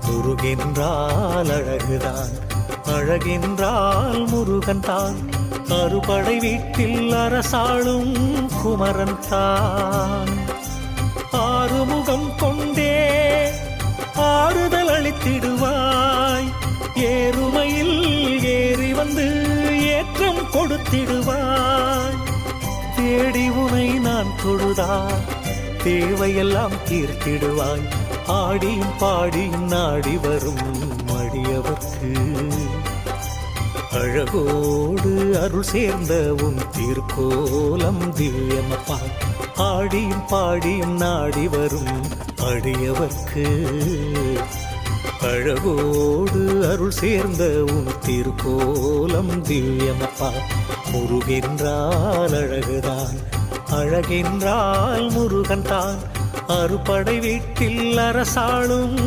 முருகென்றால் அழகுதான், அழகென்றால் முருகன் தான். அறுபடை வீட்டில் அரசாளும் குமரன் தான். ஆறுமுகம் கொண்டே ஆறுதல் அளித்திடுவாய், ஏறுமையில் ஏறி வந்து ஏற்றம் கொடுத்திடுவாய். தேடி உனை நான் தொழுதா தேவையெல்லாம் தீர்த்திடுவாய். ஆடியும் பாடியும் நாடி வரும் அடியவர்க்கு அழகோடு அருள் சேர்ந்த உன் திருக்கோலம் திவ்யமப்பா. ஆடியும் பாடியும் நாடி வரும் அடியவர்க்கு அழகோடு அருள் சேர்ந்த உன் திருக்கோலம் திவ்யமப்பா. முருகென்றால் அழகுதான், அழகென்றால் முருகன் தான். அறுபடை வீட்டில் அரசாளும்